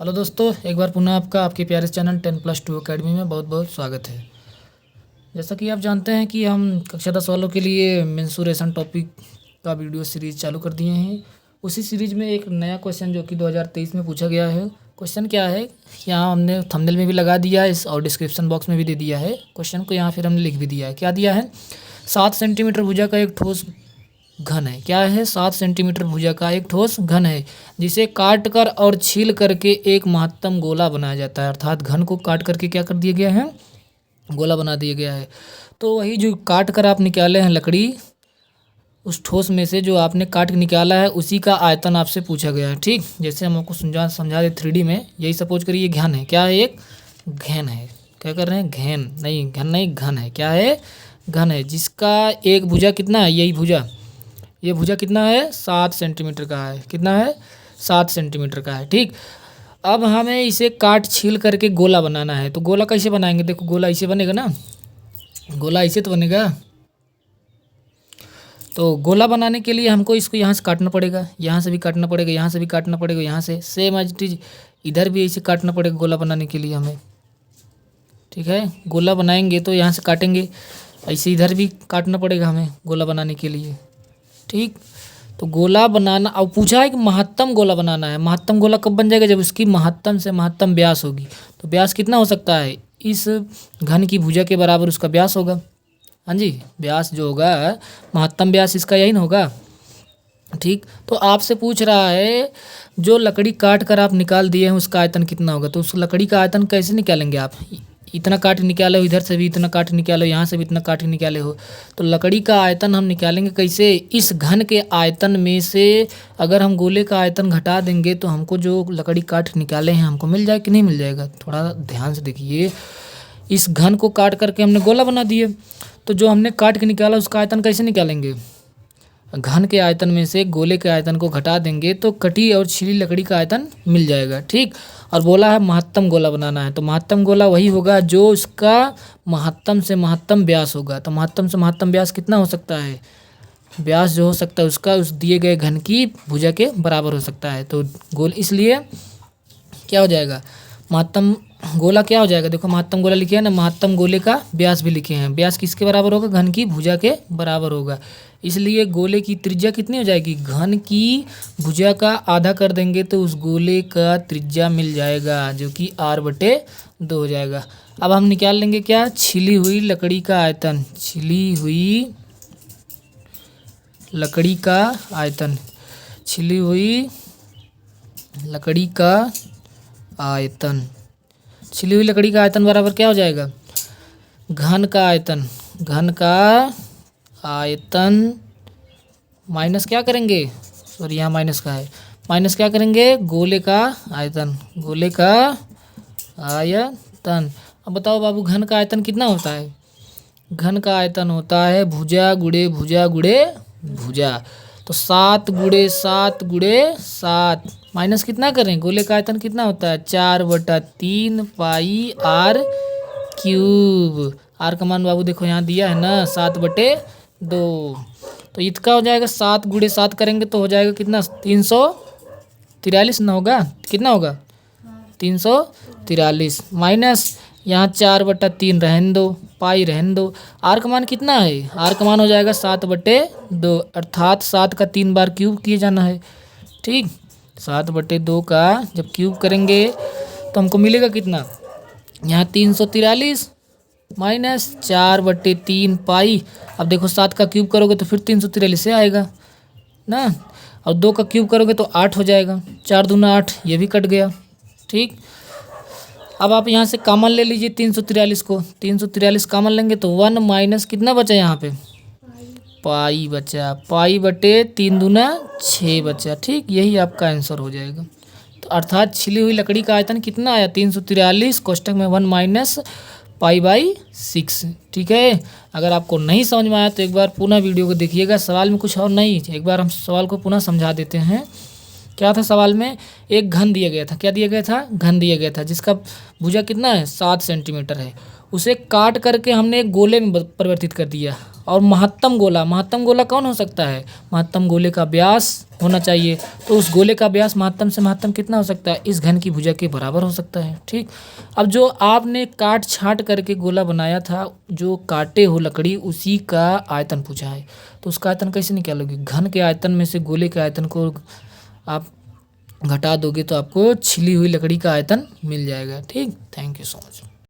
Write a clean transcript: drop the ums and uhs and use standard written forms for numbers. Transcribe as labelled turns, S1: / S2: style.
S1: Hello दोस्तों, एक बार पुनः आपका आपके प्यारे चैनल 10+2 अकेडमी में बहुत बहुत स्वागत है। जैसा कि आप जानते हैं कि हम कक्षा 10 वालों के लिए मेंसुरेशन टॉपिक का वीडियो सीरीज़ चालू कर दिए हैं। उसी सीरीज़ में एक नया क्वेश्चन जो कि 2023 में पूछा गया है। क्वेश्चन क्या है, यहाँ हमने थंबनेल में भी लगा दिया है और डिस्क्रिप्शन बॉक्स में भी दे दिया है। क्वेश्चन को यहाँ फिर हमने लिख भी दिया है। क्या दिया है? 7 सेंटीमीटर भुजा का एक ठोस घन है। क्या है? 7 सेंटीमीटर भुजा का एक ठोस घन है जिसे काट कर और छील करके एक महत्तम गोला बनाया जाता है। अर्थात घन को काट करके क्या कर दिया गया है? गोला बना दिया गया है। तो वही जो काट कर आप निकाले हैं लकड़ी, उस ठोस में से जो आपने काट के निकाला है उसी का आयतन आपसे पूछा गया है। ठीक, जैसे हम आपको समझा दे 3D में। यही सपोज करिए घन है। क्या है? एक घन है। क्या कर रहे हैं? घन नहीं, घन नहीं, घन है। क्या है? घन है जिसका एक भुजा कितना है? यही भुजा, ये भुजा कितना है? 7 सेंटीमीटर का है। कितना है? 7 सेंटीमीटर का है। ठीक, अब हमें इसे काट छील करके गोला बनाना है। तो गोला कैसे बनाएंगे? देखो, गोला ऐसे बनेगा ना, गोला ऐसे तो बनेगा। तो गोला बनाने के लिए हमको इसको यहाँ से काटना पड़ेगा, यहाँ से भी काटना पड़ेगा, यहाँ से भी काटना पड़ेगा, यहाँ से सेम एज इट इज इधर भी ऐसे काटना पड़ेगा गोला बनाने के लिए हमें। ठीक है, गोला बनाएंगे तो यहाँ से काटेंगे, ऐसे इधर भी काटना पड़ेगा हमें गोला बनाने के लिए। ठीक, तो गोला बनाना, अब पूछा है कि महत्तम गोला बनाना है। महत्तम गोला कब बन जाएगा? जब उसकी महत्तम से महत्तम व्यास होगी। तो व्यास कितना हो सकता है? इस घन की भुजा के बराबर उसका व्यास होगा। हाँ जी, व्यास जो होगा, महत्तम व्यास इसका यही ना होगा। ठीक, तो आपसे पूछ रहा है जो लकड़ी काट कर आप निकाल दिए हैं उसका आयतन कितना होगा। तो उस लकड़ी का आयतन कैसे निकालेंगे आप? इतना काट निकाले हो, इधर से भी इतना काट निकाले हो, यहाँ से भी इतना काट निकाले हो। तो लकड़ी का आयतन हम निकालेंगे कैसे? इस घन के आयतन में से अगर हम गोले का आयतन घटा देंगे तो हमको जो लकड़ी काट निकाले हैं हमको मिल जाए कि नहीं मिल जाएगा? थोड़ा ध्यान से देखिए। इस घन को काट करके हमने गोला बना दिए, तो जो हमने काट के निकाला उसका आयतन कैसे निकालेंगे? घन के आयतन में से गोले के आयतन को घटा देंगे तो कटी और छिली लकड़ी का आयतन मिल जाएगा। ठीक, और बोला है महत्तम गोला बनाना है। तो महत्तम गोला वही होगा जो उसका महत्तम से महत्तम व्यास होगा। तो महत्तम से महत्तम व्यास कितना हो सकता है? व्यास जो हो सकता है उसका उस दिए गए घन की भुजा के बराबर हो सकता है। तो गोल, इसलिए क्या हो जाएगा? महत्तम गोला क्या हो जाएगा? देखो, महत्तम गोला लिखे हैं ना, महत्तम गोले का व्यास भी लिखे हैं। व्यास किसके बराबर होगा? घन की भुजा के बराबर होगा। इसलिए गोले की त्रिज्या कितनी हो जाएगी? घन की भुजा का आधा कर देंगे तो उस गोले का त्रिज्या मिल जाएगा जो कि r/2 हो जाएगा। अब हम निकाल लेंगे क्या? छिली हुई लकड़ी का आयतन। छिली हुई लकड़ी का आयतन, छिली हुई लकड़ी का आयतन, छिली हुई लकड़ी का आयतन बराबर क्या हो जाएगा? घन का आयतन, घन का आयतन माइनस क्या करेंगे? सॉरी, यहाँ माइनस का है, माइनस क्या करेंगे? गोले का आयतन, गोले का आयतन। अब बताओ बाबू, घन का आयतन कितना होता है? घन का आयतन होता है भुजा गुड़े भुजा गुड़े भुजा। तो 7 गुड़े 7 गुड़े 7 माइनस कितना करें? गोले का आयतन कितना होता है? 4/3 पाई r क्यूब। आर का मान बाबू देखो यहाँ दिया है ना, 7/2। तो इसका हो जाएगा 7 गुड़े 7 करेंगे तो हो जाएगा कितना? 343 ना होगा? कितना होगा? 343 माइनस यहाँ 4/3 रहने दो, पाई रहने दो। आर का मान कितना है? आर का मान हो जाएगा 7/2, अर्थात 7 का 3 बार क्यूब किए जाना है। ठीक, 7/2 का जब क्यूब करेंगे तो हमको मिलेगा कितना? यहाँ 343 माइनस 4/3 पाई। अब देखो, 7 का क्यूब करोगे तो फिर 343 से आएगा ना, और 2 का क्यूब करोगे तो 8 हो जाएगा। 4 दूना 8, ये भी कट गया। ठीक, अब आप यहाँ से कॉमन ले लीजिए 343 को। 343 कॉमन लेंगे तो 1 माइनस कितना बचा यहाँ पे? पाई बचा। पाई/3 दूना 6 बचा। ठीक, यही आपका आंसर हो जाएगा। तो अर्थात छिली हुई लकड़ी का आयतन कितना आया? 343 कोष्टक में 1 माइनस पाई/6। ठीक है, अगर आपको नहीं समझ में आया तो एक बार पुनः वीडियो को देखिएगा। सवाल में कुछ और नहीं, एक बार हम सवाल को पुनः समझा देते हैं। क्या था सवाल में? एक घन दिया गया था। क्या दिया गया था? घन दिया गया था जिसका भुजा कितना है? 7 सेंटीमीटर है। उसे काट करके हमने एक गोले में परिवर्तित कर दिया। और महत्तम गोला कौन हो सकता है? महत्तम गोले का व्यास होना चाहिए। तो उस गोले का व्यास महत्तम से महत्तम कितना हो सकता है? इस घन की भुजा के बराबर हो सकता है। ठीक, अब जो आपने काट छाँट करके गोला बनाया था, जो काटे हो लकड़ी, उसी का आयतन पूछा है। तो उसका आयतन कैसे निकालोगे? घन के आयतन में से गोले के आयतन को आप घटा दोगे तो आपको छिली हुई लकड़ी का आयतन मिल जाएगा। ठीक, थैंक यू सो मच।